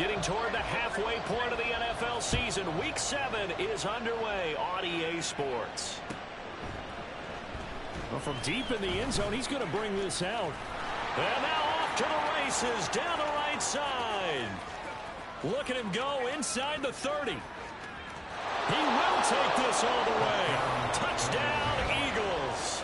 Getting toward the halfway point of the NFL season. Week 7 is underway on EA Sports. Well, from deep in the end zone, he's going to bring this out. And now off to the races down the right side. Look at him go inside the 30. He will take this all the way. Touchdown, Eagles.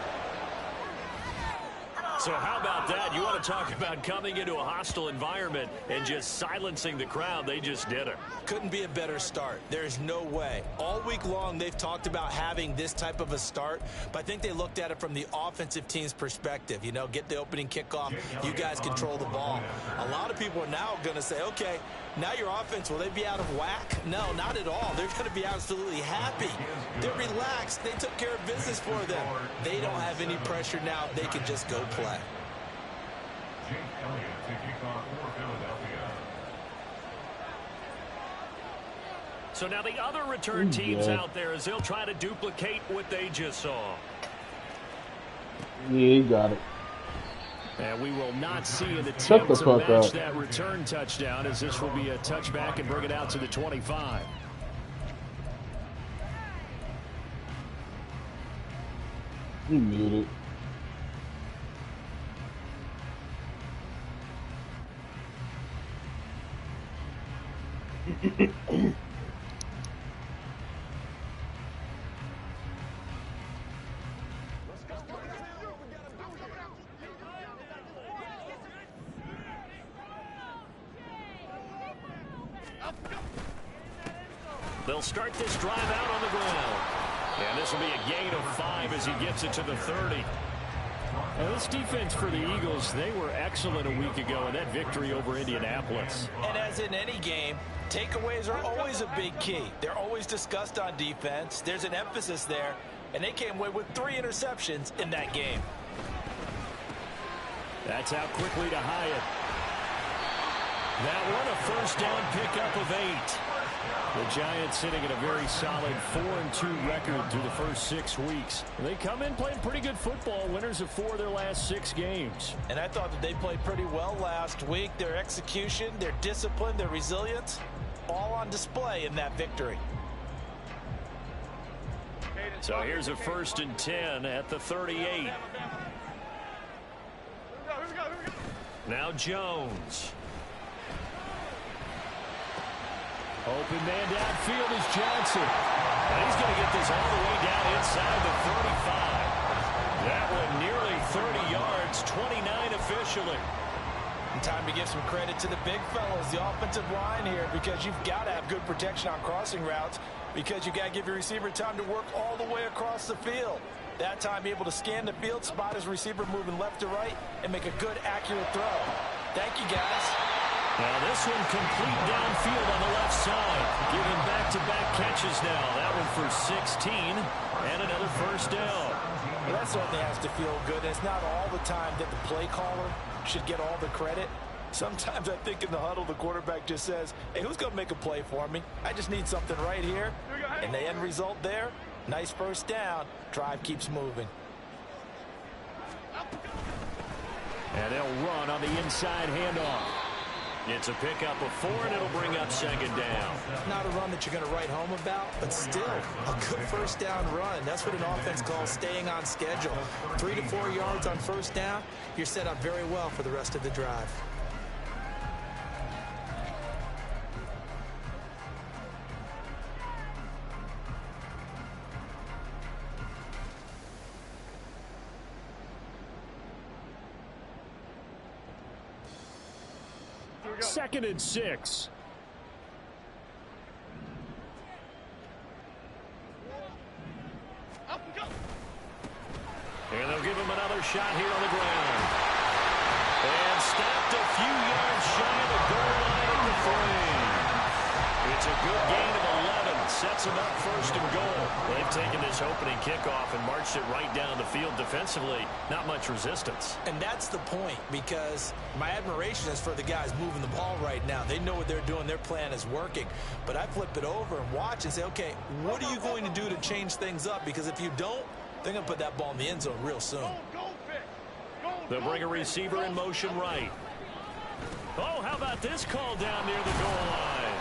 So how about that? You want to talk about coming into a hostile environment and just silencing the crowd. They just did it. Couldn't be a better start. There's no way. All week long, they've talked about having this type of a start, but I think they looked at it from the offensive team's perspective. You know, get the opening kickoff. You guys control the ball. A lot of people are now going to say, okay, now your offense, will they be out of whack? No, not at all. They're going to be absolutely happy. They're relaxed. They took care of business for them. They don't have any pressure now. They can just go play. So now the other return teams out there as they'll try to duplicate what they just saw. Yeah, he got it. And we will not see an attempt to match that return touchdown, as this will be a touchback and bring it out to the 25. He muted. They'll start this drive out on the ground. And this will be a gain of 5 as he gets it to the 30. Now, this defense for the Eagles, they were excellent a week ago in that victory over Indianapolis. And as in any game, takeaways are always a big key. They're always discussed on defense. There's an emphasis there, and they came away with 3 interceptions in that game. That's out quickly to Hyatt. That one a first down pickup of 8. The Giants sitting at a very solid 4-2 record through the first 6 weeks. They come in playing pretty good football, winners of 4 of their last 6 games. And I thought that they played pretty well last week. Their execution, their discipline, their resilience, all on display in that victory. So here's a 1st and 10 at the 38. Now Jones. Open man downfield is Johnson. And he's going to get this all the way down inside the 35. That one nearly 30 yards, 29 officially. And time to give some credit to the big fellas, the offensive line here, because you've got to have good protection on crossing routes, because you got to give your receiver time to work all the way across the field. That time, be able to scan the field, spot his receiver moving left to right, and make a good, accurate throw. Thank you, guys. Now this one complete downfield on the left side. Giving back-to-back catches now. That one for 16 and another first down. Well, that certainly has to feel good. It's not all the time that the play caller should get all the credit. Sometimes I think in the huddle the quarterback just says, hey, who's going to make a play for me? I just need something right here. And the end result there, nice first down. Drive keeps moving. And they'll run on the inside handoff. It's a pickup of 4, and it'll bring up 2nd down. Not a run that you're going to write home about, but still a good first down run. That's what an offense calls staying on schedule. 3 to 4 yards on first down, you're set up very well for the rest of the drive. Second and 6. And they'll give him another shot here on the ground. And stopped a few yards shy of the goal line at the 3. It's a good gain of 11. Sets them up 1st and goal. They've taken this opening kickoff and marched it right down the field defensively. Not much resistance. And that's the point, because my admiration is for the guys moving the ball right now. They know what they're doing. Their plan is working. But I flip it over and watch and say, okay, what are you going to do to change things up? Because if you don't, they're going to put that ball in the end zone real soon. They'll bring a receiver in motion right. Oh, how about got this call down near the goal line.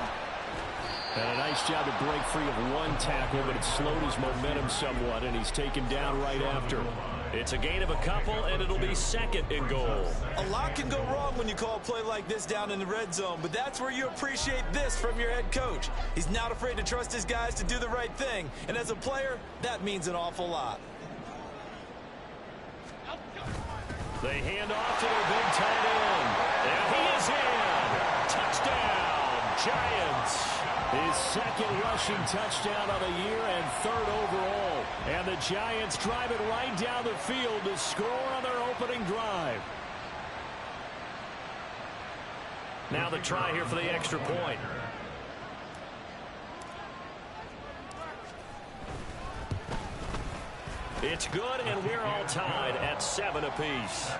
And a nice job to break free of one tackle, but it slowed his momentum somewhat, and he's taken down right after. It's a gain of a couple, and it'll be second and goal. A lot can go wrong when you call a play like this down in the red zone, but that's where you appreciate this from your head coach. He's not afraid to trust his guys to do the right thing, and as a player, that means an awful lot. They hand off to their big tight end, and he is in. Touchdown, Giants. His second rushing touchdown of the year and third overall. And the Giants drive it right down the field to score on their opening drive. Now the try here for the extra point. It's good, and we're all tied at 7 apiece.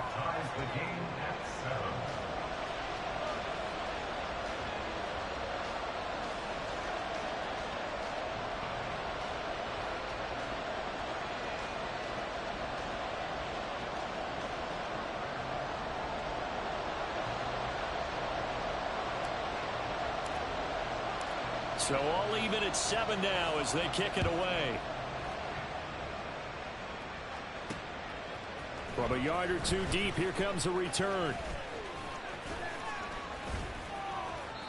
So all even at 7 now as they kick it away. From a yard or two deep, here comes a return.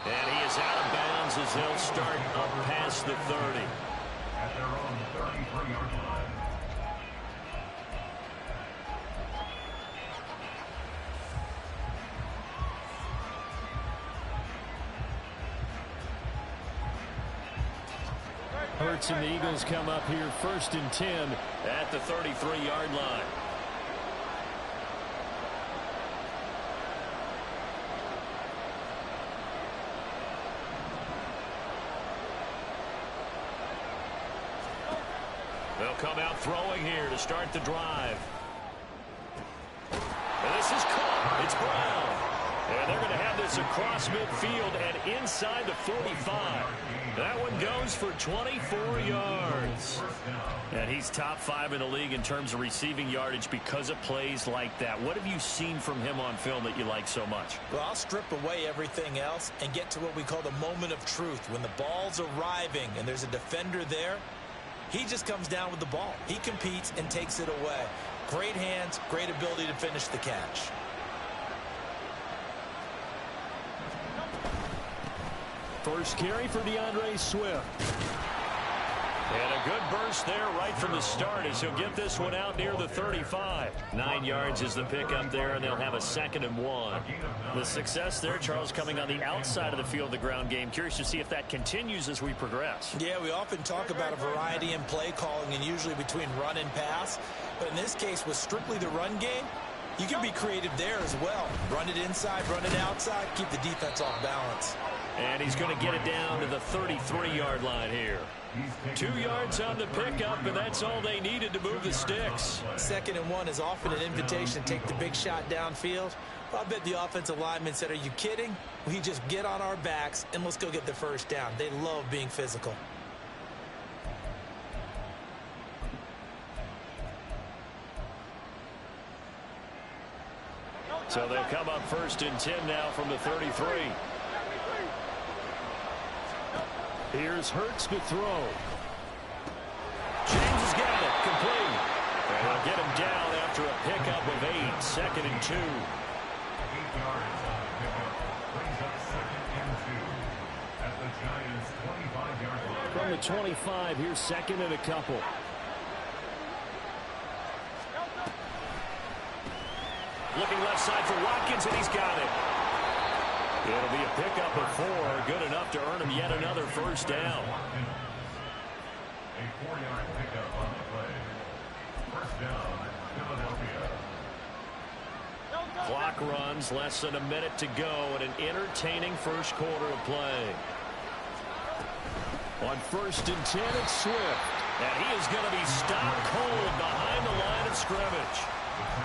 And he is out of bounds as they'll start up past the 30. At their own 33-yard line. Hurts and the Eagles come up here 1st and 10 at the 33-yard line. They'll come out throwing here to start the drive. And this is caught. It's Brown. And they're going to have this across midfield and inside the 45. That one goes for 24 yards. And he's top 5 in the league in terms of receiving yardage because of plays like that. What have you seen from him on film that you like so much? Well, I'll strip away everything else and get to what we call the moment of truth. When the ball's arriving and there's a defender there, he just comes down with the ball. He competes and takes it away. Great hands, great ability to finish the catch. First carry for DeAndre Swift. And a good burst there right from the start as he'll get this one out near the 35. 9 yards is the pickup there, and they'll have a 2nd and 1. The success there, Charles, coming on the outside of the field, the ground game. Curious to see if that continues as we progress. Yeah, we often talk about a variety in play calling and usually between run and pass. But in this case, with strictly the run game, you can be creative there as well. Run it inside, run it outside, keep the defense off balance. And he's going to get it down to the 33-yard line here. 2 yards on the pickup, and that's all they needed to move the sticks. 2nd and 1 is often an invitation to take the big shot downfield. Well, I bet the offensive lineman said, are you kidding? We just get on our backs, and let's go get the first down. They love being physical. So they'll come up 1st and 10 now from the 33. Here's Hurts to throw. James has got it. Complete. And they'll get him down after a pickup of 8. 2nd and 2. 8 yards on the pickup. Brings up 2nd and 2. At the Giants' 25-yard line. From the 25, here's 2nd and a couple. Looking left side for Watkins, and he's got it. It'll be a pickup of 4, good enough to earn him yet another first down. A 4-yard pickup on the play. First down, Philadelphia. Clock runs, less than a minute to go, and an entertaining first quarter of play. On 1st and 10, it's Swift. And he is going to be stopped cold behind the line of scrimmage.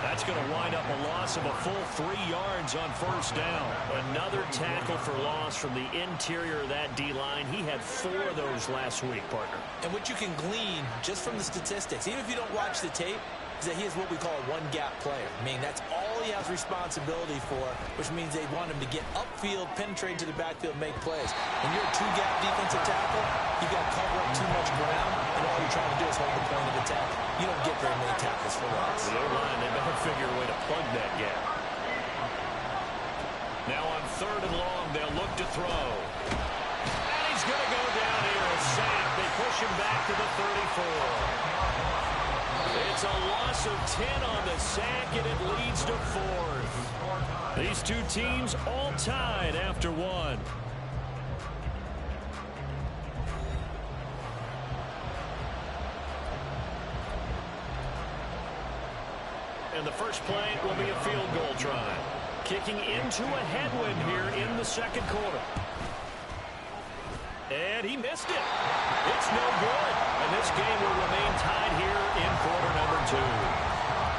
That's going to wind up a loss of a full 3 yards on first down. Another tackle for loss from the interior of that D-line. He had 4 of those last week, partner. And what you can glean just from the statistics, even if you don't watch the tape, is that he is what we call a one-gap player. I mean, that's all he has responsibility for, which means they want him to get upfield, penetrate to the backfield, make plays. When you're a two-gap defensive tackle, you got to cover up too much ground, and all you're trying to do is hold the point of attack. You don't get very many tackles for loss. The O-line, they better figure a way to plug that gap. Now on 3rd and long, they'll look to throw. And he's going to go down here, a sack. They push him back to the 34. It's a loss of 10 on the sack, and it leads to 4th. These two teams all tied after 1. And the first play will be a field goal try. Kicking into a headwind here in the 2nd quarter. And he missed it. It's no good. And this game will remain tied here in quarter number 2.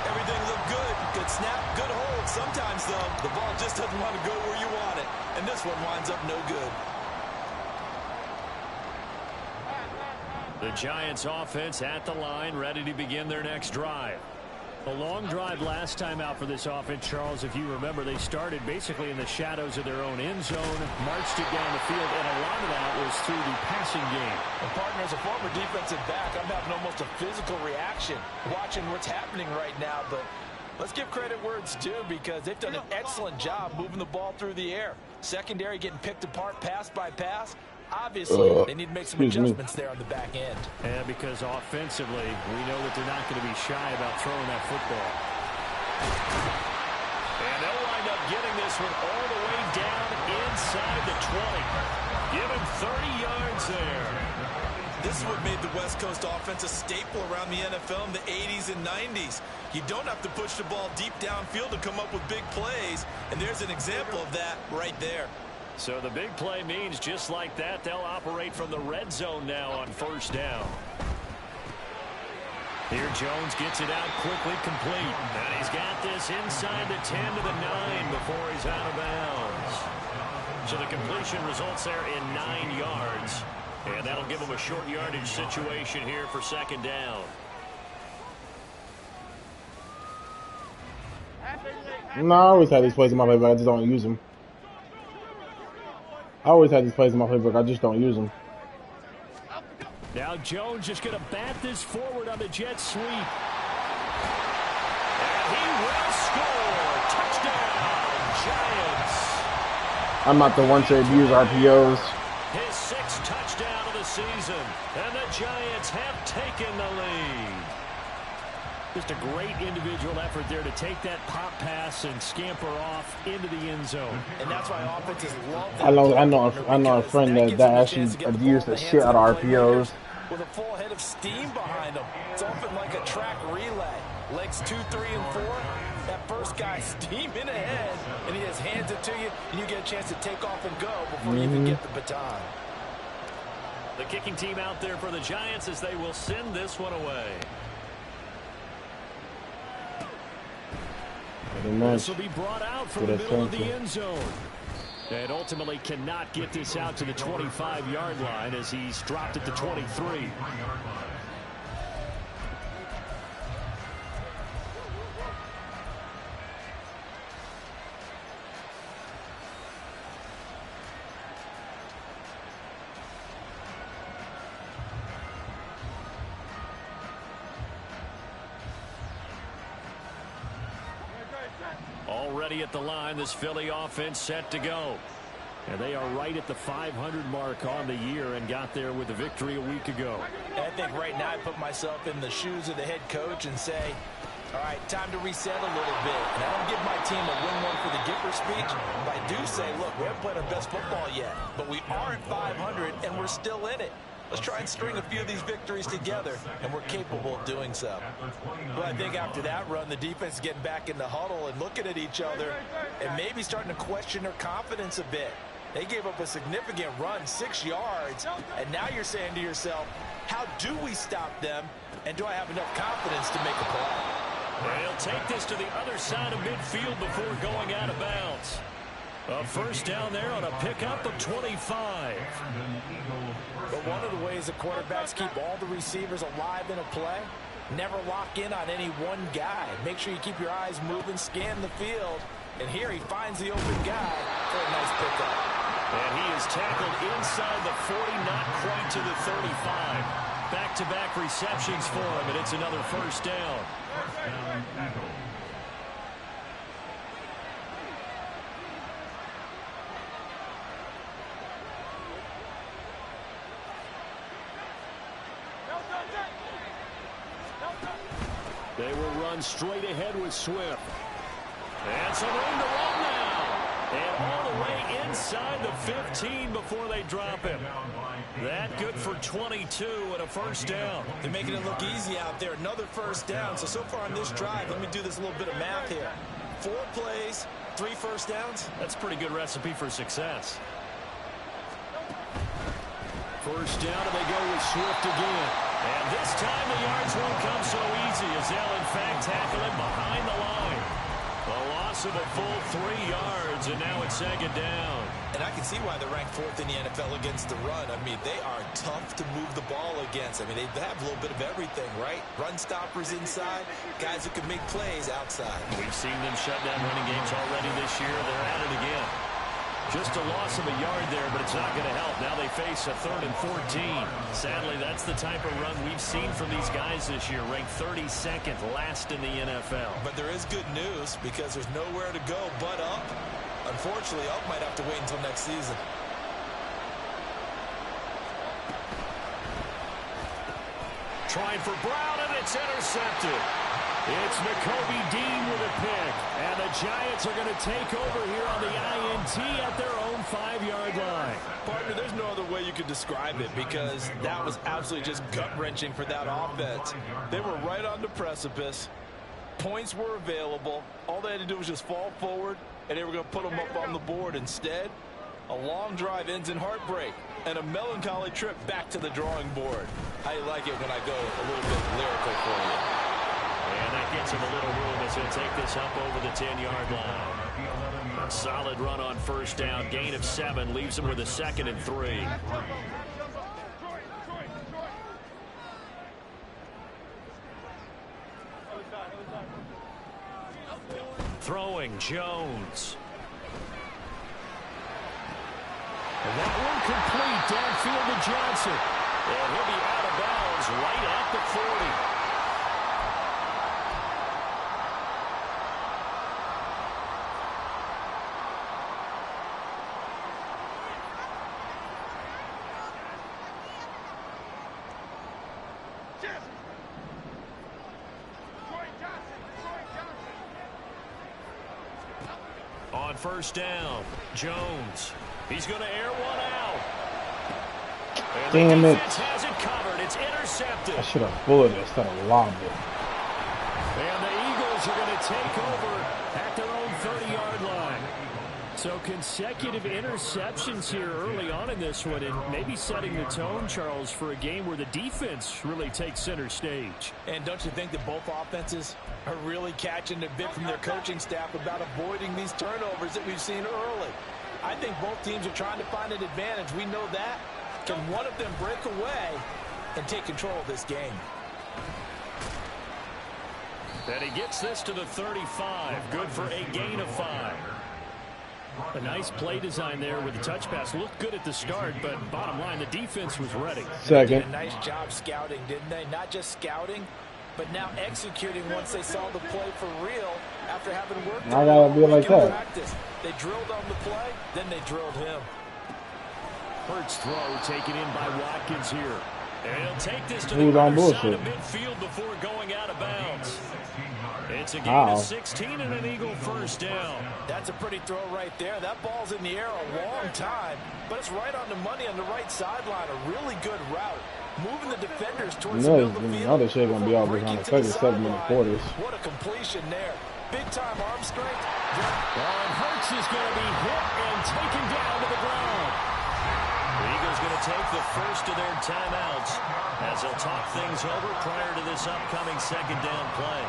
Everything looked good. Good snap, good hold. Sometimes, though, the ball just doesn't want to go where you want it. And this one winds up no good. The Giants offense at the line, ready to begin their next drive. A long drive last time out for this offense, Charles. If you remember, they started basically in the shadows of their own end zone, marched it down the field, and a lot of that was through the passing game. And partner, as a former defensive back, I'm having almost a physical reaction watching what's happening right now. But let's give credit where it's due, because they've done an excellent job moving the ball through the air. Secondary getting picked apart pass by pass. Obviously, they need to make some adjustments there on the back end. And because offensively, we know that they're not going to be shy about throwing that football. And they'll wind up getting this one all the way down inside the 20. Give him 30 yards there. This is what made the West Coast offense a staple around the NFL in the 80s and 90s. You don't have to push the ball deep downfield to come up with big plays, and there's an example of that right there. So the big play means just like that, they'll operate from the red zone now on 1st down. Here Jones gets it out quickly, complete. And he's got this inside the 10 to the 9 before he's out of bounds. So the completion results there in 9 yards. And that'll give him a short yardage situation here for 2nd down. No, I always have these plays in my playbook. I just don't use them. I always have these plays in my playbook. I just don't use them. Now Jones just going to bat this forward on the jet sweep. And he will score. Touchdown, Giants. I'm not the one to abuse RPOs. His 6th touchdown of the season. And the Giants have taken the lead. Just a great individual effort there to take that pop pass and scamper off into the end zone. And that's why offenses love that. I know a friend that actually abused the shit out of RPOs. With a full head of steam behind him. It's often like a track relay. Legs 2, 3, and 4. That first guy steaming ahead, and he just hands it to you, and you get a chance to take off and go before you even get the baton. The kicking team out there for the Giants as they will send this one away. This will be brought out from the middle of the end zone. And ultimately cannot get this out to the 25-yard line as he's dropped at the 23. Already at the line, this Philly offense set to go. And they are right at the 500 mark on the year and got there with a victory a week ago. I think right now I put myself in the shoes of the head coach and say, all right, time to reset a little bit. And I don't give my team a win one for the Gipper speech, but I do say, look, we haven't played our best football yet, but we are at 500 and we're still in it. Let's try and string a few of these victories together, and we're capable of doing so. But I think after that run, the defense is getting back in the huddle and looking at each other and maybe starting to question their confidence a bit. They gave up a significant run, 6 yards, and now you're saying to yourself, how do we stop them, and do I have enough confidence to make a play? They'll take this to the other side of midfield before going out of bounds. A first down there on a pickup of 25. But one of the ways the quarterbacks keep all the receivers alive in a play Never lock in on any one guy. Make sure you keep your eyes moving, scan the field. And here he finds the open guy for a nice pickup. And he is tackled inside the 40, not quite to the 35. Back-to-back receptions for him, and it's another first down. First down, Eagles. They will run straight ahead with Swift. And some room to run now. And all the way inside the 15 before they drop him. That good for 22 and a first down. They're making it look easy out there. Another first down. So far on this drive, let me do this little bit of math here. 4 plays, 3 first downs. That's a pretty good recipe for success. First down, and they go with Swift again. And this time the yards won't come so easy as they'll, in fact, tackle him behind the line. A loss of a full 3 yards, and now it's second down. And I can see why they're ranked 4th in the NFL against the run. I mean, they are tough to move the ball against. I mean, they have a little bit of everything, right? Run stoppers inside, guys who can make plays outside. We've seen them shut down running games already this year. They're at it again. Just a loss of a yard there, but it's not going to help. Now they face a 3rd and 14. Sadly, that's the type of run we've seen from these guys this year, ranked 32nd last in the NFL. But there is good news because there's nowhere to go but up. Unfortunately, up might have to wait until next season. Trying for Brown, and it's intercepted. It's Nakobe Dean with a pick. And the Giants are going to take over here on the INT at their own 5-yard line. Partner, there's no other way you could describe it because that was absolutely just gut-wrenching for that offense. They were right on the precipice. Points were available. All they had to do was just fall forward, and they were going to put them up on the board. Instead, a long drive ends in heartbreak and a melancholy trip back to the drawing board. How you like it when I go a little bit lyrical for you? And that gets him a little room as he'll take this up over the 10-yard line. A solid run on first down. Gain of 7 leaves him with a 2nd and 3. Throwing Jones. And that one complete downfield to Johnson. And he'll be out of bounds right at the 40. On first down, Jones. He's going to air one out. And damn the it. defense has it covered. It's intercepted. I should have bulleted it instead of lobbed it. And the Eagles are going to take over at their own 30-yard line. So consecutive interceptions here early on in this one, and maybe setting the tone, Charles, for a game where the defense really takes center stage. And don't you think that both offenses are really catching a bit from their coaching staff about avoiding these turnovers that we've seen early? I think both teams are trying to find an advantage. We know that. Can one of them break away and take control of this game? And he gets this to the 35. Good for a gain of 5. A nice play design there with the touch pass. Looked good at the start, but bottom line, the defense was ready. Second. They did a nice job scouting, didn't they? Not just scouting, but now executing once they saw the play for real after having worked I gotta be like that. practice. They drilled on the play, then they drilled him. Hurts throw taken in by Watkins here. And he'll take this to Who's the on other side bullshit? of midfield before going out of bounds. It's a gain Wow. of 16 and an Eagle first down. That's a pretty throw right there. That ball's in the air a long time, but it's right on the money on the right sideline. A really good route. Moving the defenders towards the middle of the field. Another shit gonna be over on the second 7-minute quarters. What a completion there. Big-time arm strength. And Hurts is going to be hit and taken down to the ground. The Eagles going to take the first of their timeouts as they'll talk things over prior to this upcoming second down play.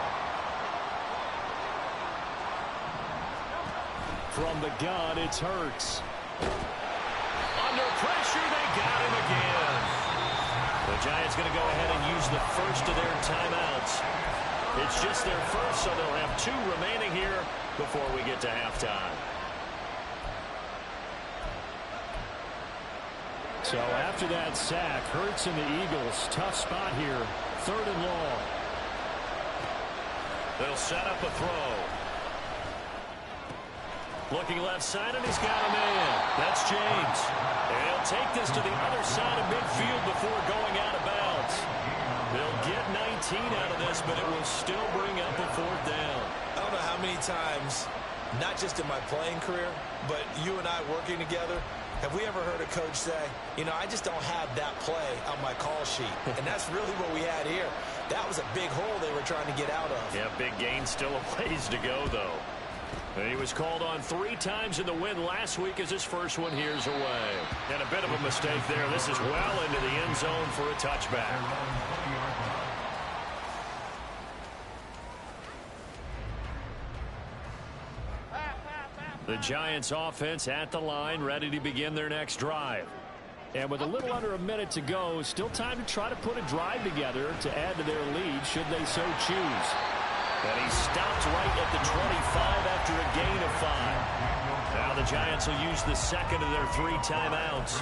From the gun, it's Hurts. Under pressure, they got him again. The Giants going to go ahead and use the first of their timeouts. It's just their first, so they'll have 2 remaining here before we get to halftime. So after that sack, Hurts and the Eagles, tough spot here, 3rd and long. They'll set up a throw. Looking left side, and he's got a man. That's James. And he'll take this to the other side of midfield before going out of bounds. They'll get 19 out of this, but it will still bring up a 4th down. I don't know how many times, not just in my playing career, but you and I working together, have we ever heard a coach say, you know, I just don't have that play on my call sheet. And that's really what we had here. That was a big hole they were trying to get out of. Yeah, big gain, still a ways to go, though. And he was called on 3 times in the win last week as his first one here's away. And a bit of a mistake there. This is well into the end zone for a touchback. The Giants offense at the line, ready to begin their next drive. And with a little under a minute to go, still time to try to put a drive together to add to their lead should they so choose. And he stopped right at the 25 after a gain of 5. Now the Giants will use the second of their 3 timeouts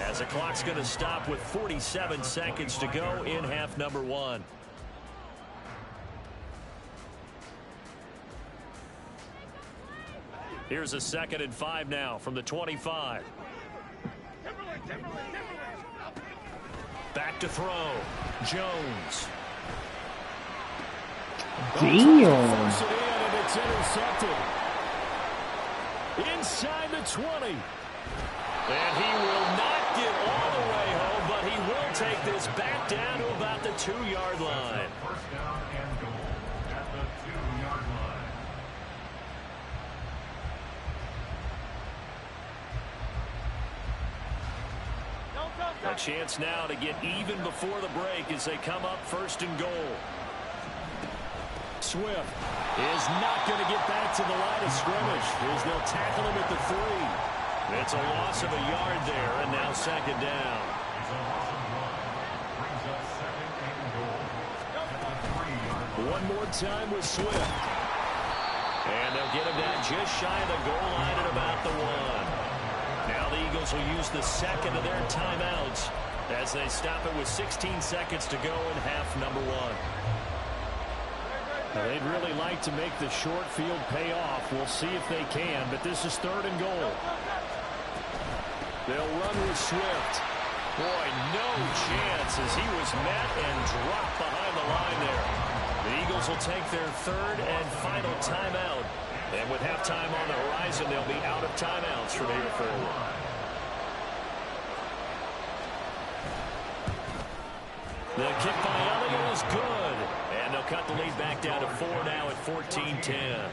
as the clock's going to stop with 47 seconds to go in half number 1. Here's a 2nd and 5 now from the 25. Back to throw. Jones. Damn. And it's intercepted. Inside the 20. And he will not get all the way home, but he will take this back down to about the 2-yard line. First down and goal at the 2-yard line. A chance now to get even before the break as they come up 1st and goal. Swift is not going to get back to the line of scrimmage as they'll tackle him at the 3. It's a loss of a yard there, and now 2nd down. It's a loss of 1. Brings up 2nd and goal at the 3-yard line. One more time with Swift. And they'll get him down just shy of the goal line at about the 1. Now the Eagles will use the second of their timeouts as they stop it with 16 seconds to go in half number 1. Now they'd really like to make the short field pay off. We'll see if they can, but this is 3rd and goal. They'll run with Swift. Boy, no chance as he was met and dropped behind the line there. The Eagles will take their 3rd and final timeout. And with halftime on the horizon, they'll be out of timeouts from here forward. The kick by Elliott is good. And they'll cut the lead back down to 4 now at 14-10.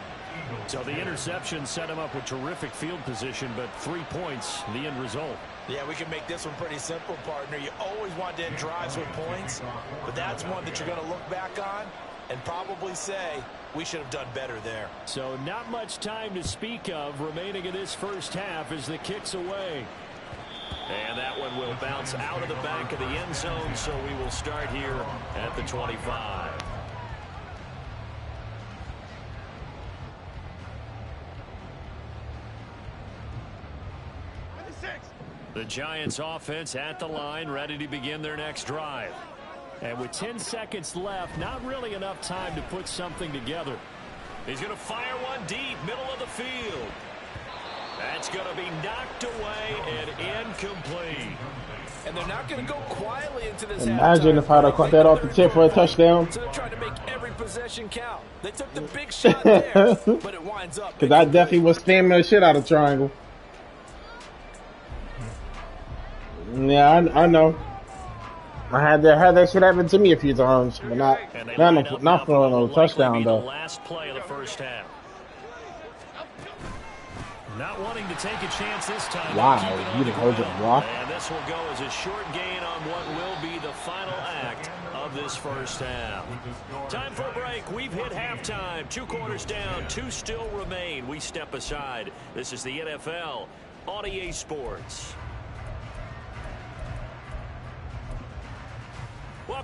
So the interception set him up with terrific field position, but 3 points, the end result. Yeah, we can make this one pretty simple, partner. You always want to end drives with points, but that's one that you're going to look back on and probably say, we should have done better there. So not much time to speak of remaining in this first half as the kick's away. And that one will bounce out of the back of the end zone, so we will start here at the 25. The Giants offense at the line, ready to begin their next drive. And with 10 seconds left, not really enough time to put something together. He's going to fire one deep, middle of the field. That's going to be knocked away and incomplete. And they're not going to go quietly into this. Imagine if I'd have caught that off the tip for a touchdown. So they're trying to make every possession count. They took the big shot there, but it winds up. Because I definitely was spamming the shit out of triangle. Yeah, I know. I had that shit happen to me a few times, but not for a touchdown though. Last play of the first half. Not wanting to take a chance this time. Wow, you didn't hold your block. And this will go as a short gain on what will be the final act of this first half. Time for a break. We've hit halftime. 2 quarters down, 2 still remain. We step aside. This is the NFL on EA Sports.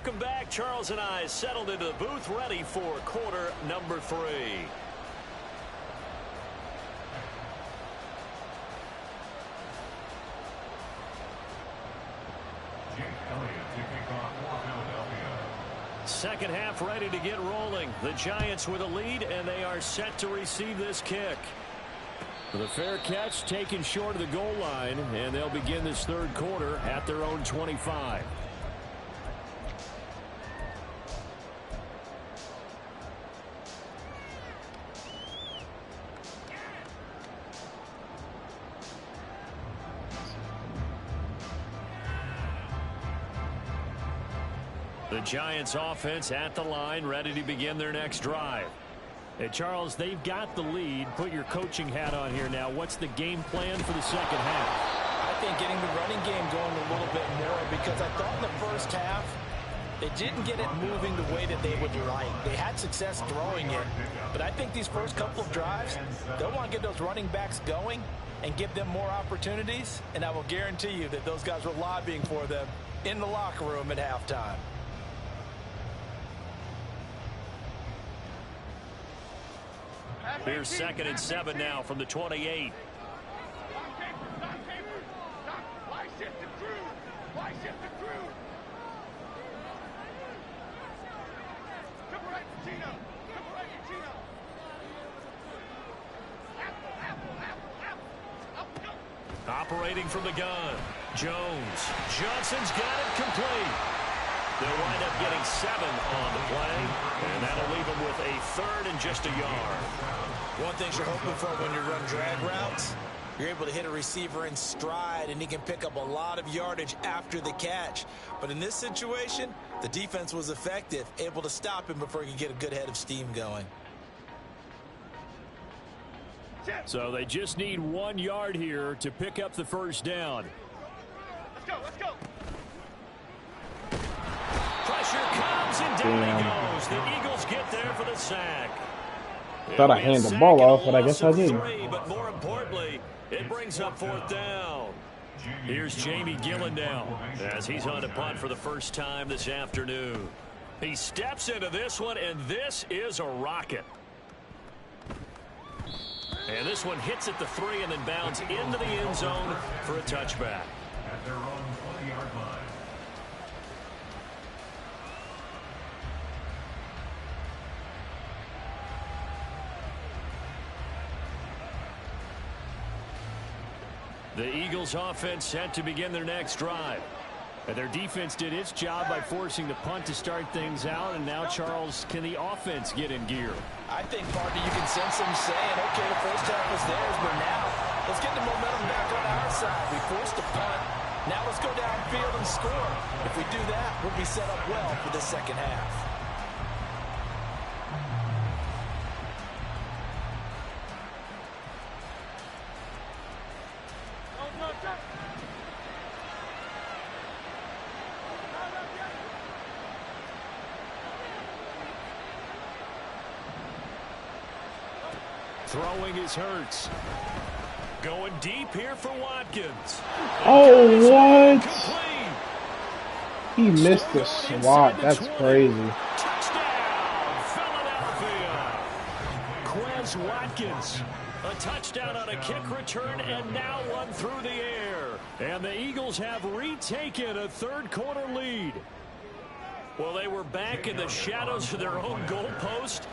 Welcome back. Charles and I settled into the booth ready for quarter number 3. Second half ready to get rolling. The Giants with a lead, and they are set to receive this kick. The fair catch taken short of the goal line, and they'll begin this third quarter at their own 25. The Giants offense at the line, ready to begin their next drive. Hey, Charles, they've got the lead. Put your coaching hat on here now. What's the game plan for the second half? I think getting the running game going a little bit more, because I thought in the first half they didn't get it moving the way that they would like. They had success throwing it, but I think these first couple of drives, they'll want to get those running backs going and give them more opportunities, and I will guarantee you that those guys were lobbying for them in the locker room at halftime. Here's 2nd and 7 now from the 28. Operating from the gun. Jones. Johnson's got it complete. They'll wind up getting 7 on the play, and that'll leave them with a 3rd and just a yard. One thing you're hoping for when you run drag routes, you're able to hit a receiver in stride, and he can pick up a lot of yardage after the catch. But in this situation, the defense was effective, able to stop him before he could get a good head of steam going. So they just need 1 yard here to pick up the first down. Let's go, let's go. Pressure comes, and down he goes. The Eagles get there for the sack. Thought I handed the ball off, but I guess I didn't. But more importantly, it brings up 4th down. Here's Jamie Gillen now as he's on to punt for the first time this afternoon. He steps into this one, and this is a rocket. And this one hits at the 3 and then bounds into the end zone for a touchback. At their own 20-yard line. The Eagles offense set to begin their next drive. And their defense did its job by forcing the punt to start things out. And now, Charles, can the offense get in gear? I think, partner, you can sense them saying, okay, the first half was theirs, but now let's get the momentum back on our side. We forced the punt. Now let's go downfield and score. If we do that, we'll be set up well for the second half. Throwing his Hurts. Going deep here for Watkins. Oh, what? He missed the swat. That's crazy. Touchdown, Philadelphia. Quez Watkins. A touchdown on a kick return, and now one through the air. And the Eagles have retaken a third quarter lead. Well, they were back in the shadows of their own goalpost,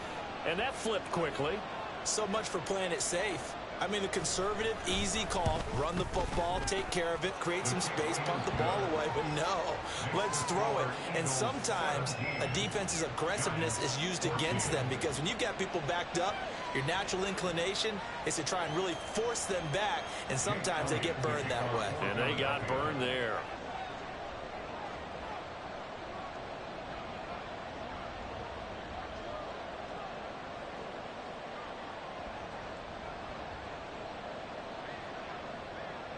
and that flipped quickly. So much for playing it safe. I mean, the conservative, easy call, run the football, take care of it, create some space, pump the ball away, but no, let's throw it. And sometimes a defense's aggressiveness is used against them, because when you've got people backed up, your natural inclination is to try and really force them back, and sometimes they get burned that way. And they got burned there.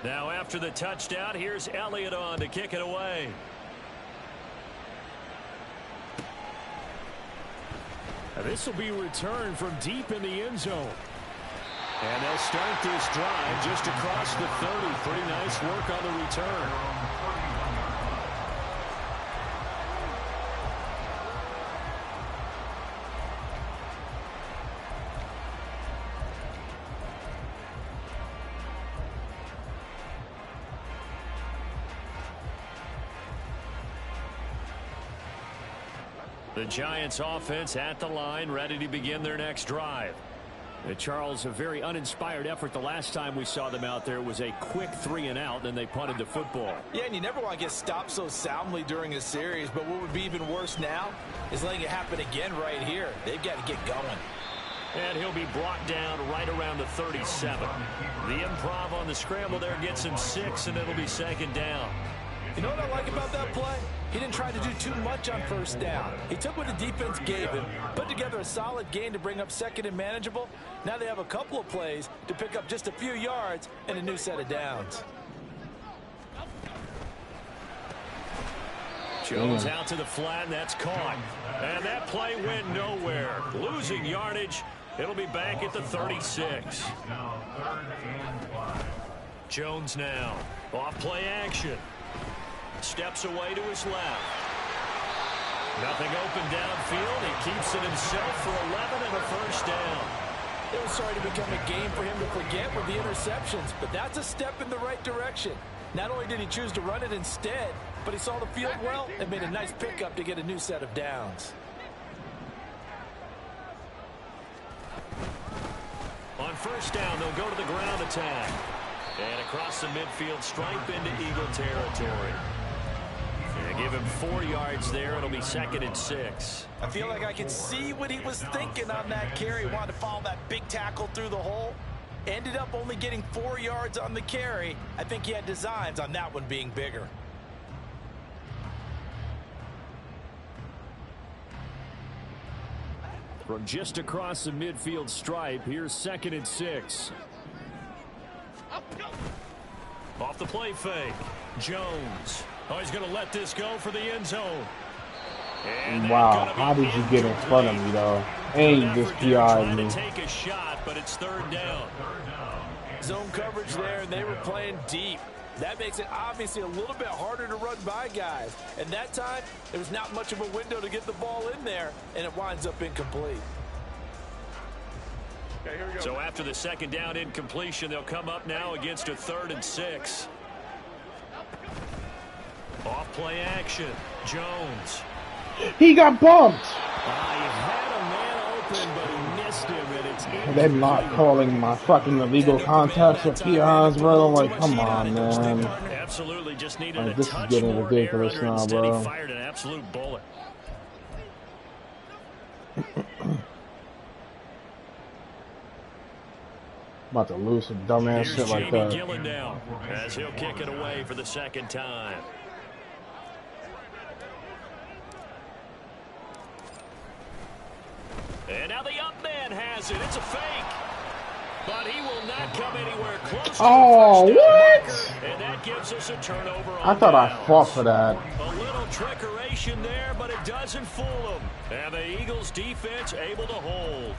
Now after the touchdown, here's Elliott on to kick it away. And this will be returned from deep in the end zone. And they'll start this drive just across the 30. Pretty nice work on the return. The Giants offense at the line, ready to begin their next drive. Charles, a very uninspired effort the last time we saw them out there. It was a quick 3-and-out, then they punted the football. Yeah, and you never want to get stopped so soundly during a series, but what would be even worse now is letting it happen again right here. They've got to get going. And he'll be brought down right around the 37. The improv on the scramble there gets him 6, and it'll be second down. You know what I like about that play? He didn't try to do too much on first down. He took what the defense gave him, put together a solid gain to bring up second and manageable. Now they have a couple of plays to pick up just a few yards and a new set of downs. Jones out to the flat, and that's caught. And that play went nowhere. Losing yardage. It'll be back at the 36. Jones now. Off play action. Steps away to his left. Nothing open downfield. He keeps it himself for 11 and a first down. It was starting to become a game for him to forget with the interceptions, but that's a step in the right direction. Not only did he choose to run it instead, but he saw the field well and made a nice pickup to get a new set of downs. On first down, they'll go to the ground attack. And across the midfield stripe into Eagle territory. And give him 4 yards there. It'll be 2nd and 6. I feel like I can see what he was thinking on that carry. Wanted to follow that big tackle through the hole. Ended up only getting 4 yards on the carry. I think he had designs on that one being bigger. From just across the midfield stripe, here's 2nd and 6. Off the play fake. Jones. Oh, he's going to let this go for the end zone. Wow, how did you get in front of me, though? And you just PR'd me. Take a shot, but it's 3rd down. Zone coverage there, and they were playing deep. That makes it obviously a little bit harder to run by guys. And that time, there was not much of a window to get the ball in there, and it winds up incomplete. Okay, here we go. So after the 2nd down incompletion, they'll come up now against a 3rd and 6. Off play action. Jones. He got bumped. He had a man open, but he missed him, and it's They're not calling my fucking illegal contacts or PRs, bro. I'm like, come on, man. Absolutely, just needed Like, a this is touch getting more ridiculous air under. now, Instead, bro. he fired an absolute bullet. About to lose some dumbass Here's shit like Jamie that. Gillen now, as he'll kick it away for the 2nd time. And now the up man has it. It's a fake. But he will not come anywhere close to Oh, what? And that gives us a turnover on I thought I downs. fought for that. A little trickeration there, but it doesn't fool them. And the Eagles defense able to hold.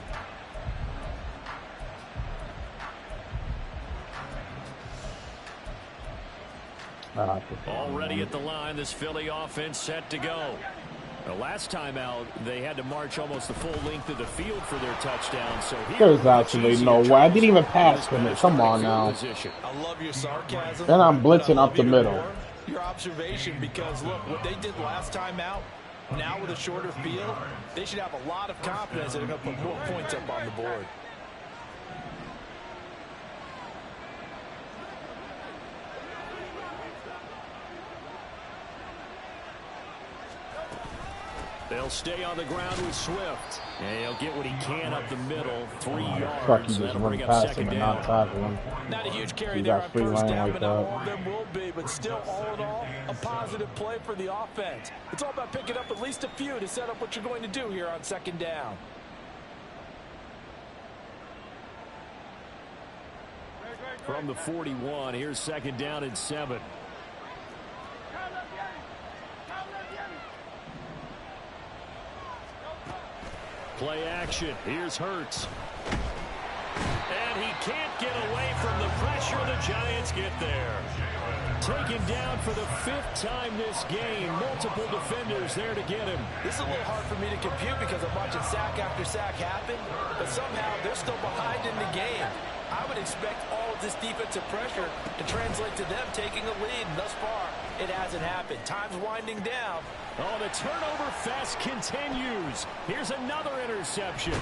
Already at the line, this Philly offense set to go. The last time out, they had to march almost the full length of the field for their touchdown. So There's absolutely no way. I didn't even pass him. Come on now. I love your sarcasm. And I'm blitzing up the middle. Your observation, because look, what they did last time out, now with a shorter field, they should have a lot of confidence that they're going to put more points up on the board. They'll stay on the ground with Swift. And he'll get what he can up the middle, 3 yards. Fuck, you just That'll run bring up past 2nd him and down. not tackle him. Not a huge carry You there got on free first lane down, like but not that. all of them will be. But still, all in all, a positive play for the offense. It's all about picking up at least a few to set up what you're going to do here on 2nd down. From the 41, here's 2nd down and 7. Play action. Here's Hurts. And he can't get away from the pressure. The Giants get there. Taken down for the 5th time this game. Multiple defenders there to get him. This is a little hard for me to compute because I'm watching sack after sack happen, but somehow they're still behind in the game. I would expect all of this defensive pressure to translate to them taking a lead, and thus far, it hasn't happened. Time's winding down. Oh, the turnover fest continues. Here's another interception.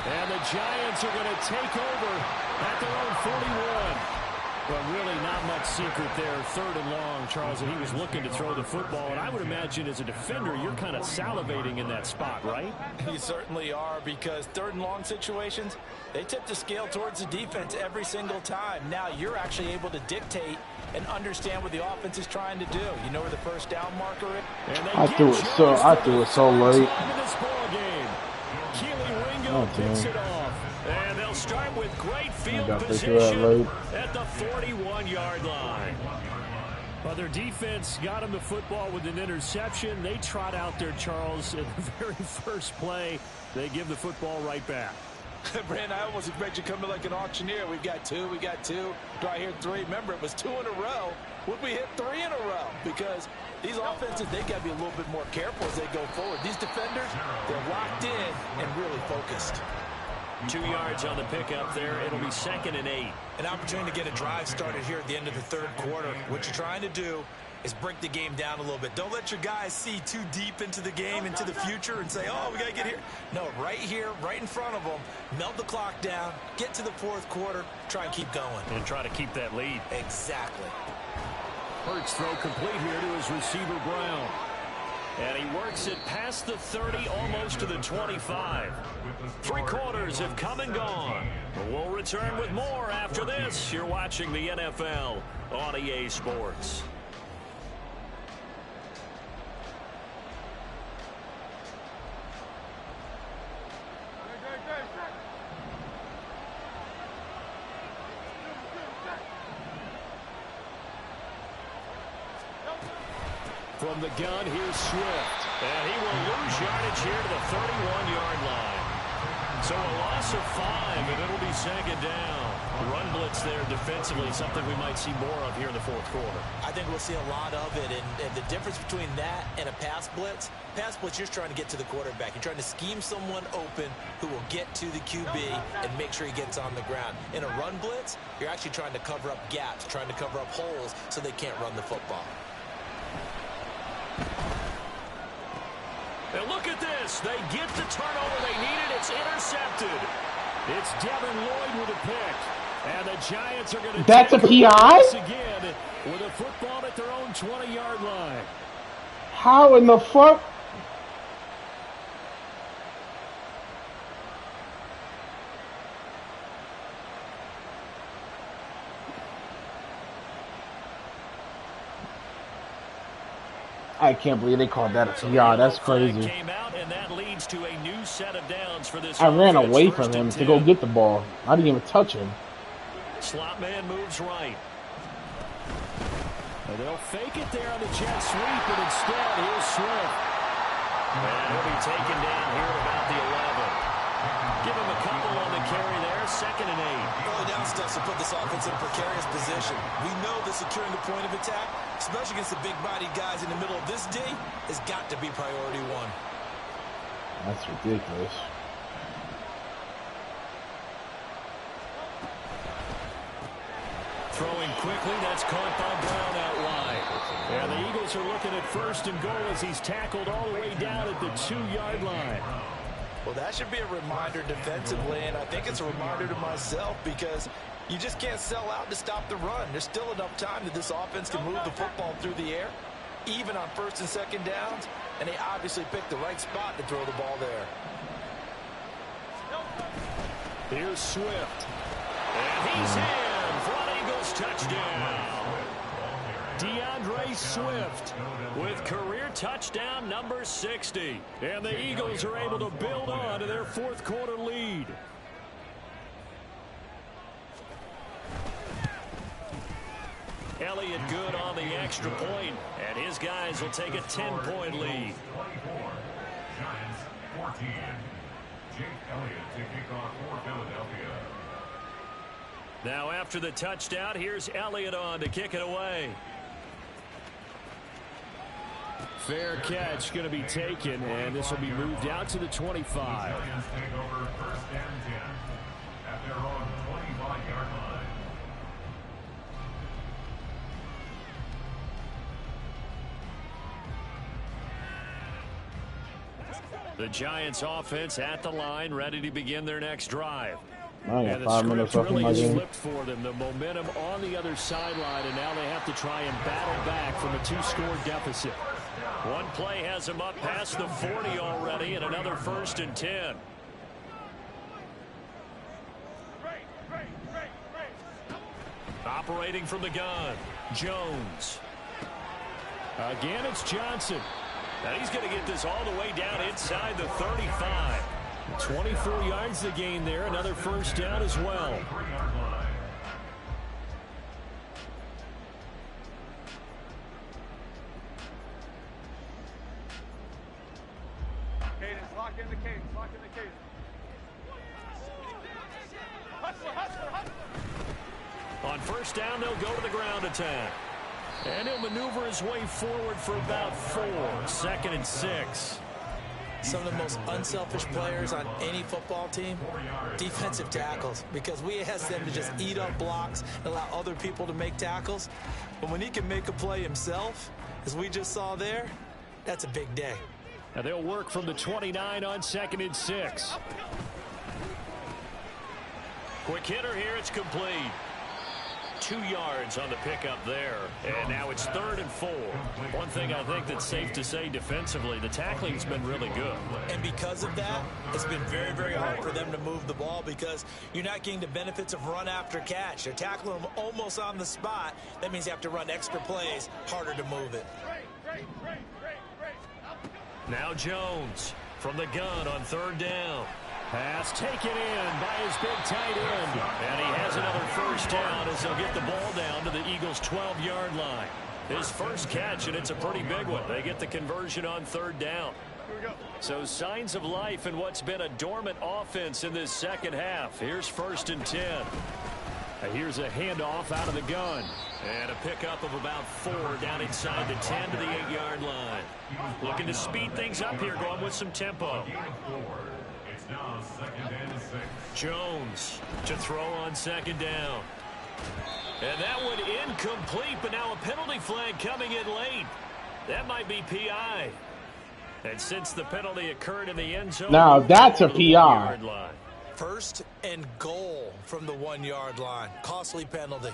And the Giants are going to take over at their own 41. But really not much secret there. 3rd and long, Charles, and he was looking to throw the football. And I would imagine as a defender, you're kind of salivating in that spot, right? You certainly are, because 3rd and long situations, they tip the scale towards the defense every single time. Now you're actually able to dictate and understand what the offense is trying to do. You know where the first down marker is? I threw it so late. Keely Ringo picks it off. And they'll start with great field position at the 41-yard line. Well, their defense got them the football with an interception. They trot out there, Charles, at the very first play. They give the football right back. Brandon, I almost expect you to come in like an auctioneer. We've got 2, we got 2. Do I hear 3? Remember, it was 2 in a row. Would we hit 3 in a row? Because these offenses, they got to be a little bit more careful as they go forward. These defenders, they're locked in and really focused. 2 yards on the pickup there. It'll be 2nd and 8. An opportunity to get a drive started here at the end of the 3rd quarter. What you're trying to do is break the game down a little bit. Don't let your guys see too deep into the game, into the future, and say, oh, we got to get here. No, right here, right in front of them, melt the clock down, get to the 4th quarter, try and keep going. And try to keep that lead. Exactly. Hurts throw complete here to his receiver, Brown. And he works it past the 30, almost to the 25. 3 quarters have come and gone. We'll return with more after this. You're watching the NFL on EA Sports. From the gun, here's Swift. And he will lose yardage here to the 31-yard line. So a loss of 5, and it'll be 2nd down. Run blitz there defensively, something we might see more of here in the 4th quarter. I think we'll see a lot of it, and the difference between that and a pass blitz, you're just trying to get to the quarterback. You're trying to scheme someone open who will get to the QB and make sure he gets on the ground. In a run blitz, you're actually trying to cover up gaps, trying to cover up holes so they can't run the football. And look at this. They get the turnover they needed. It's intercepted. It's Devin Lloyd with a pick. And the Giants are going to That's a PI? Again with a football at their own 20-yard line. How in the fuck? I can't believe they called that a TR. That's crazy. I ran away from him to go get the ball. I didn't even touch him. Slot man moves right. And they'll fake it there on the jet sweep, but instead, here's Swift. And he'll be taken down here at about the 11. Give him a couple on the carry there, 2nd and 8. Early down steps to put this offense in a precarious position. We know that securing the point of attack, especially against the big-bodied guys in the middle of this D, has got to be priority 1. That's ridiculous. Throwing quickly, that's caught by Brown out wide. And the Eagles are looking at 1st and goal as he's tackled all the way down at the 2-yard line. Well, that should be a reminder defensively, and I think it's a reminder to myself because you just can't sell out to stop the run. There's still enough time that this offense can move the football through the air, even on 1st and 2nd downs, and they obviously picked the right spot to throw the ball there. Here's Swift. And he's in for an Eagles touchdown. DeAndre Swift with career touchdown number 60. And the Eagles are able to build on to their 4th quarter lead. Elliott good on the extra point, and his guys will take a 10-point lead. 24, Giants 14. Jake Elliott to kick off for Philadelphia. Now after the touchdown, here's Elliott on to kick it away. Fair catch going to be taken, and this will be moved out to the 25. Giants take over 1st and 10 at their own 25-yard line. The Giants offense at the line, ready to begin their next drive. I got And the 5 minutes script left in my really game. slipped for them. The momentum on the other sideline, and now they have to try and battle back from a 2-score deficit. One play has them up past the 40 already, and another 1st and 10. Operating from the gun, Jones. Again, it's Johnson. Now he's going to get this all the way down inside the 35. 24 yards to gain there. Another 1st down as well. Cadence, lock in the cadence, lock in the cadence. Hustler, hustler, hustler. On 1st down, they'll go to the ground attack. And he'll maneuver his way forward for about 4. 2nd and 6. Some of the most unselfish players on any football team, defensive tackles, because we ask them to just eat up blocks and allow other people to make tackles. But when he can make a play himself, as we just saw there, that's a big day. Now they'll work from the 29 on 2nd and 6. Quick hitter here. It's complete. 2 yards on the pickup there. And now it's 3rd and 4. One thing I think that's safe to say defensively, the tackling's been really good. And because of that, it's been very, very hard for them to move the ball because you're not getting the benefits of run after catch. They're tackling them almost on the spot. That means you have to run extra plays, harder to move it. Now Jones from the gun on 3rd down. Pass taken in by his big tight end. And he has another 1st down as they'll get the ball down to the Eagles' 12-yard line. His first catch, and it's a pretty big one. They get the conversion on 3rd down. So signs of life in what's been a dormant offense in this 2nd half. Here's 1st and 10. Here's a handoff out of the gun. And a pickup of about 4 down inside the 10 to the 8-yard line. Looking to speed things up here, going with some tempo. Now 2nd and 6. Jones to throw on 2nd down. And that one incomplete, but now a penalty flag coming in late. That might be PI. And since the penalty occurred in the end zone, Now that's a PI. 1st and goal from the 1-yard line. Costly penalty.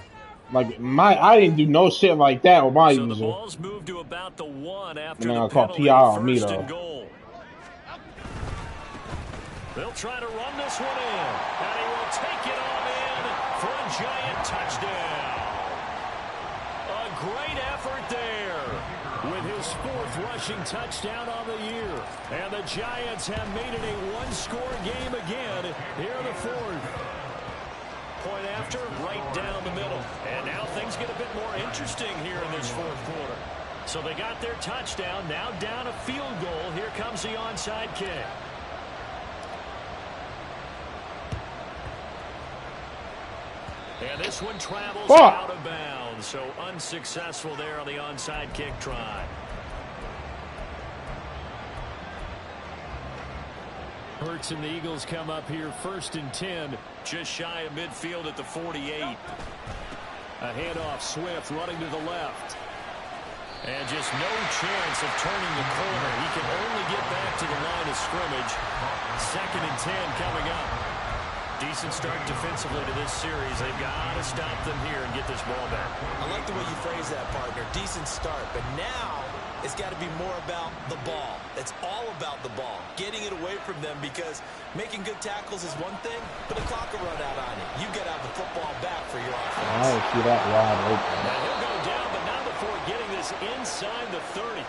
Like I didn't do no shit like that with my so user. the ball's moved to about the 1 after And the I'll call penalty. PI on me 1st though. and goal. They'll try to run this one in. And he will take it on in for a Giant touchdown. A great effort there with his 4th rushing touchdown on the year. And the Giants have made it a 1-score game again here in the 4th. Point after, right down the middle. And now things get a bit more interesting here in this 4th quarter. So they got their touchdown, now down a field goal. Here comes the onside kick. And this one travels out of bounds, so unsuccessful there on the onside kick try. Hurts and the Eagles come up here 1st and 10, just shy of midfield at the 48. A handoff, Swift running to the left. And just no chance of turning the corner. He can only get back to the line of scrimmage. 2nd and 10 coming up. Decent start defensively to this series. They've got to stop them here and get this ball back. I like the way you phrase that, partner. Decent start, but now it's got to be more about the ball. It's all about the ball, getting it away from them, because making good tackles is one thing, but the clock will run out on you. You got to have the football back for your offense. I didn't see that wide open. Now he'll go down, but not before getting this inside the 30.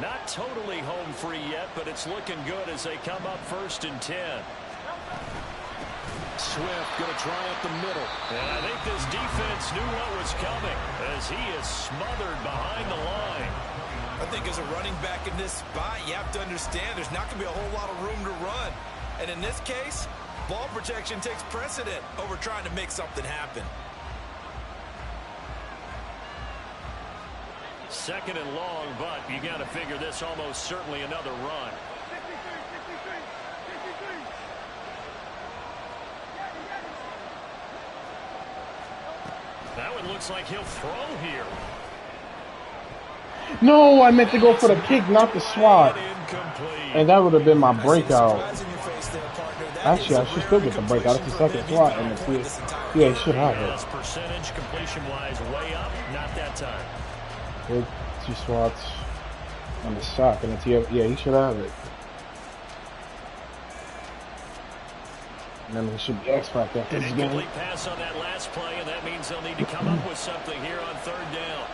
Not totally home free yet, but it's looking good as they come up 1st and 10. Swift going to try up the middle. And I think this defense knew what was coming as he is smothered behind the line. I think as a running back in this spot, you have to understand there's not going to be a whole lot of room to run. And in this case, ball protection takes precedent over trying to make something happen. 2nd and long, but you got to figure this almost certainly another run. looks like he'll throw here. No, I meant to go for the kick, not the swat. And that would have been my breakout. Actually, I should still get the breakout. It's the second swat. And yeah, he should have it. Percentage completion-wise way up. Not that time. Good 2 swats on the sack. And it's, yeah, he should have it. And then he should be X-Factor after this game. Incomplete pass on that last play, and that means they'll need to come up with something here on 3rd down.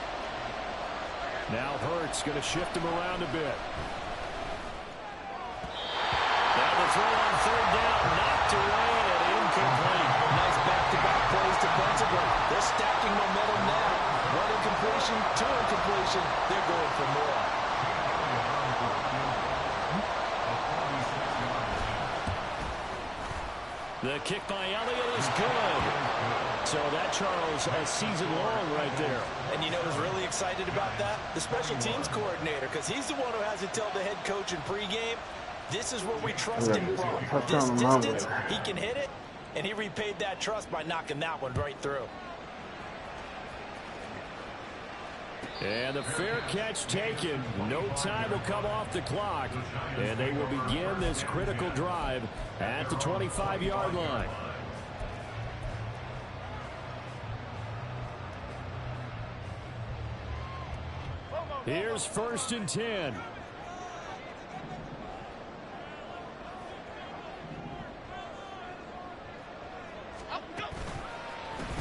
Now Hurts going to shift him around a bit. Now the throw on 3rd down, knocked away and incomplete. Nice back-to-back plays defensively. They're stacking momentum now. 1 incompletion, 2 incompletion. They're going for more. The kick by Elliott is good. So that, Charles, a season long right there. And you know who's really excited about that? The special teams coordinator, because he's the one who has to tell the head coach in pregame, this is where we trust him from. This distance, he can hit it, and he repaid that trust by knocking that one right through. And the fair catch taken. No time will come off the clock. And they will begin this critical drive at the 25-yard line. Here's 1st and 10.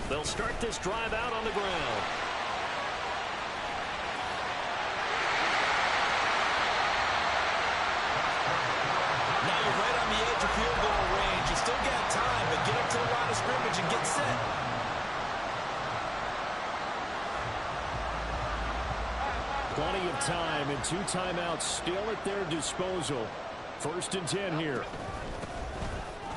They'll start this drive out on the ground. Now you're right on the edge of field goal range. You still got time, but get up to the line of scrimmage and get set. Plenty of time and 2 timeouts still at their disposal. 1st and 10 here.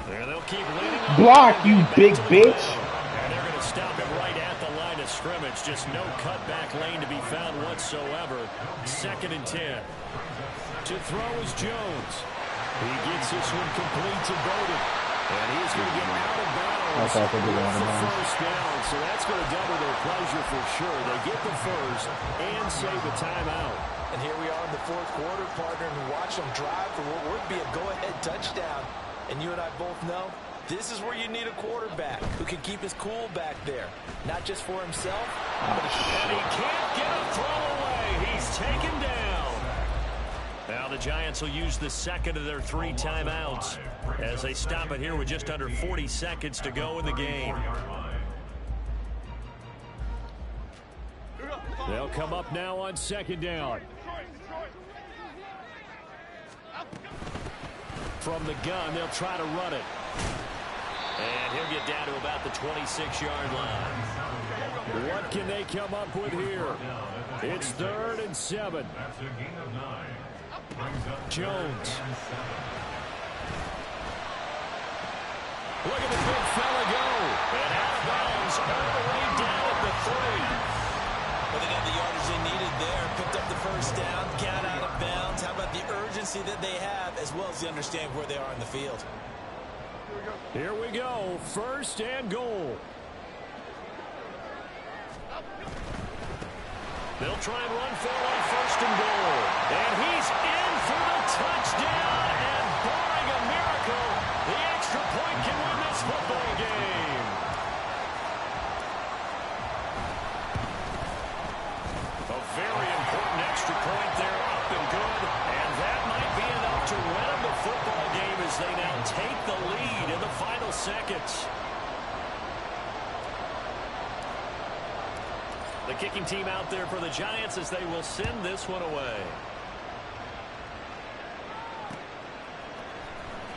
There they'll keep leading. Block, you big bitch. And they're going to stop it right at the line of scrimmage. Just no cutback lane to be found whatsoever. 2nd and 10. To throw is Jones. He gets this one complete to Bowden. And he's going to get out of bounds with the 1st down. So that's going to double their pleasure for sure. They get the 1st and save a timeout. And here we are in the 4th quarter, partner, and watch them drive for what would be a go-ahead touchdown. And you and I both know this is where you need a quarterback who can keep his cool back there. Not just for himself, but and he can't get a throw away. He's taken down. Now the Giants will use the 2nd of their 3 timeouts as they stop it here with just under 40 seconds to go in the game. They'll come up now on 2nd down. From the gun, they'll try to run it. And he'll get down to about the 26-yard line. What can they come up with here? It's 3rd and 7. Jones. Look at the big fella go. And out of bounds all the way down at the 3. Well, they got the yardage they needed there. Picked up the 1st down, got out of bounds. How about the urgency that they have, as well as they understand where they are in the field? Here we go. 1st and goal. They'll try and run for it on 1st and goal. And he's in for the touchdown. And barring a miracle, the extra point can win this football game. A very important extra point there, up and good. And that might be enough to win them the football game as they now take the lead in the final seconds. The kicking team out there for the Giants as they will send this one away.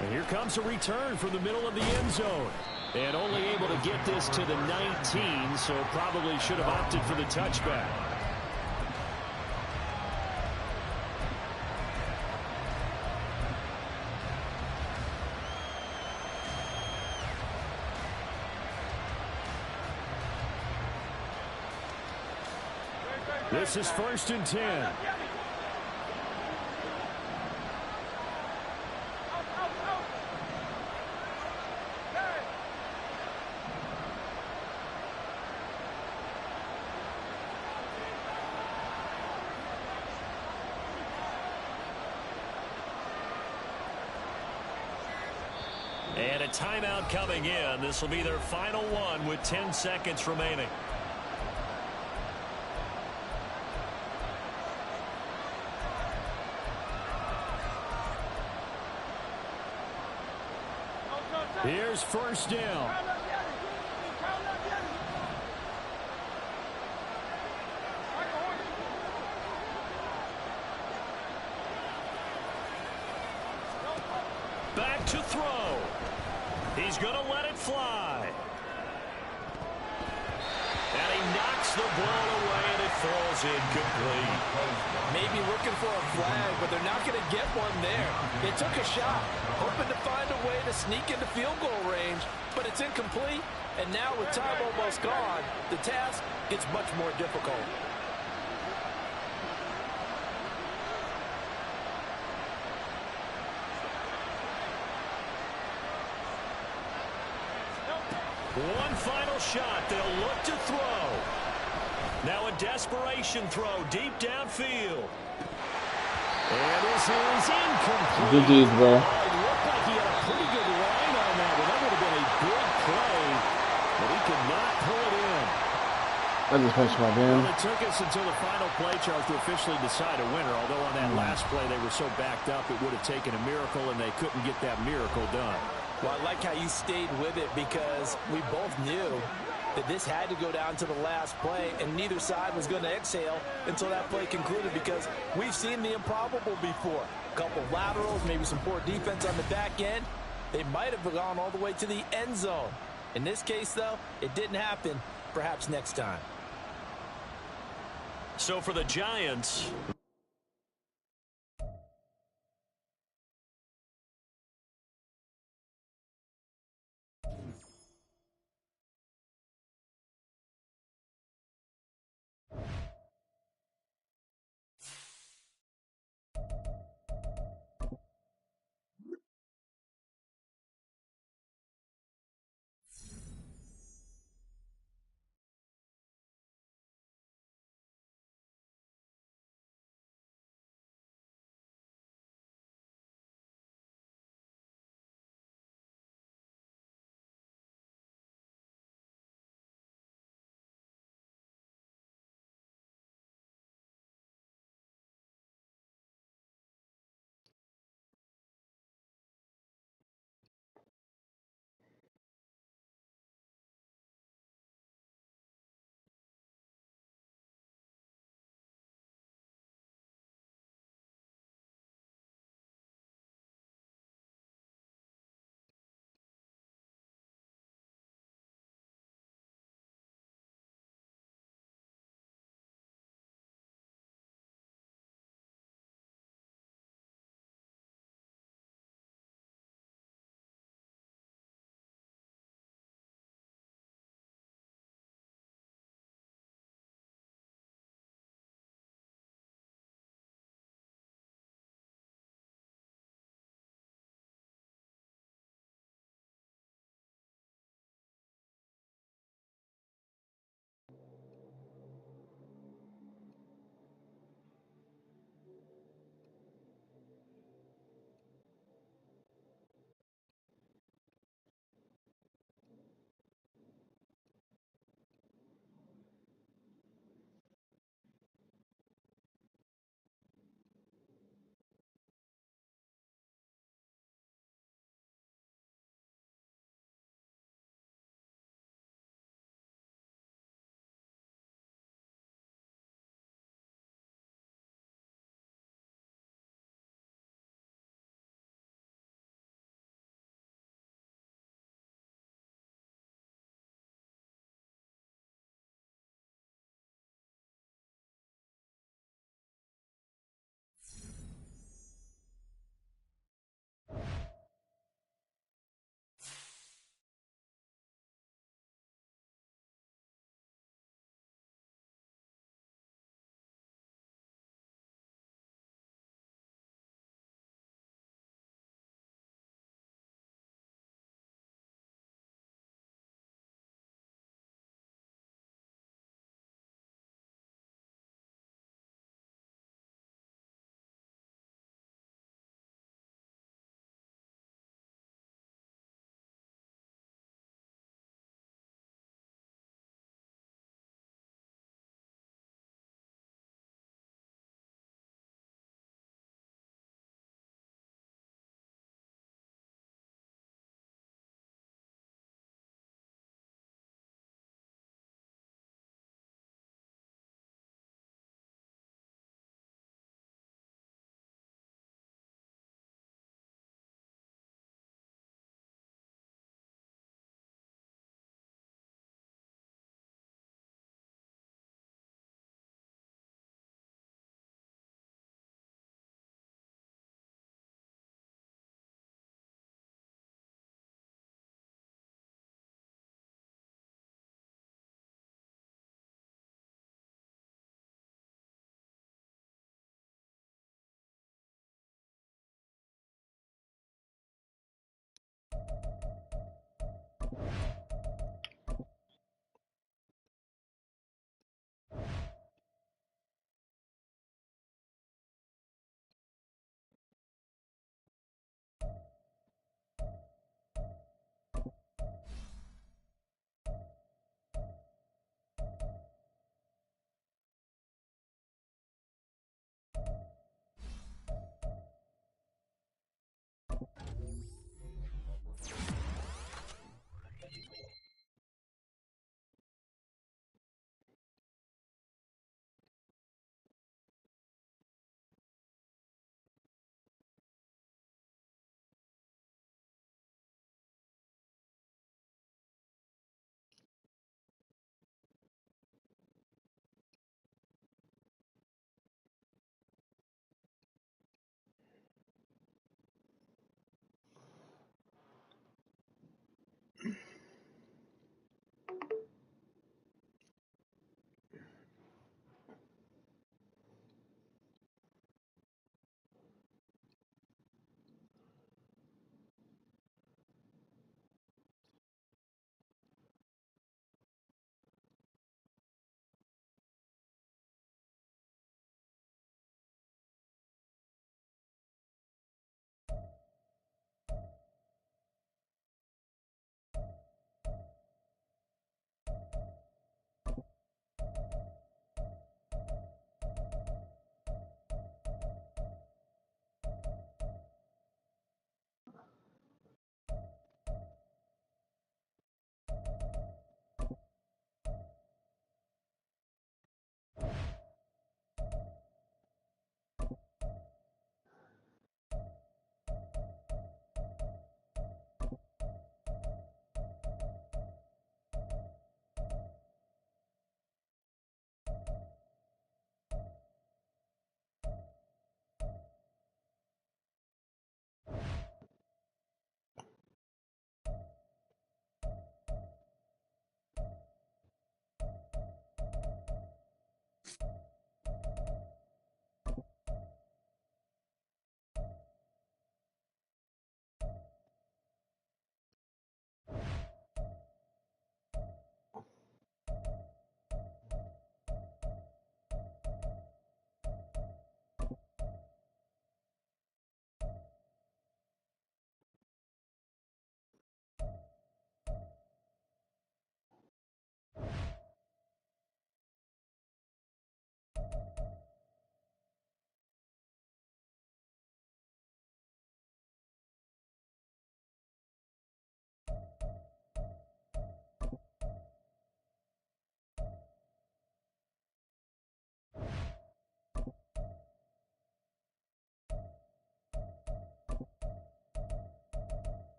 And here comes a return from the middle of the end zone. And only able to get this to the 19, so probably should have opted for the touchback. This is 1st and 10. And a timeout coming in. This will be their final one with 10 seconds remaining. Here's first down. Back to throw. He's going to let it fly. And he knocks the ball away, and it falls incomplete. Maybe looking for a flag, but they're not going to get one there. They took a shot, hoping to find a way to sneak into field goal range, but it's incomplete. And now with time almost gone, the task gets much more difficult. One final shot. They'll look to throw. Now a desperation throw deep downfield. And this is incomplete. Good deeds, bro. It looked like he had a pretty good line on that, but that would have been a big play, but he could not pull it in. I just finished my game. Well, it took us until the final play charge to officially decide a winner, although on that last play they were so backed up it would have taken a miracle, and they couldn't get that miracle done. Well, I like how you stayed with it because we both knew that this had to go down to the last play, and neither side was going to exhale until that play concluded because we've seen the improbable before. A couple laterals, maybe some poor defense on the back end. They might have gone all the way to the end zone. In this case, though, it didn't happen. Perhaps next time. So for the Giants,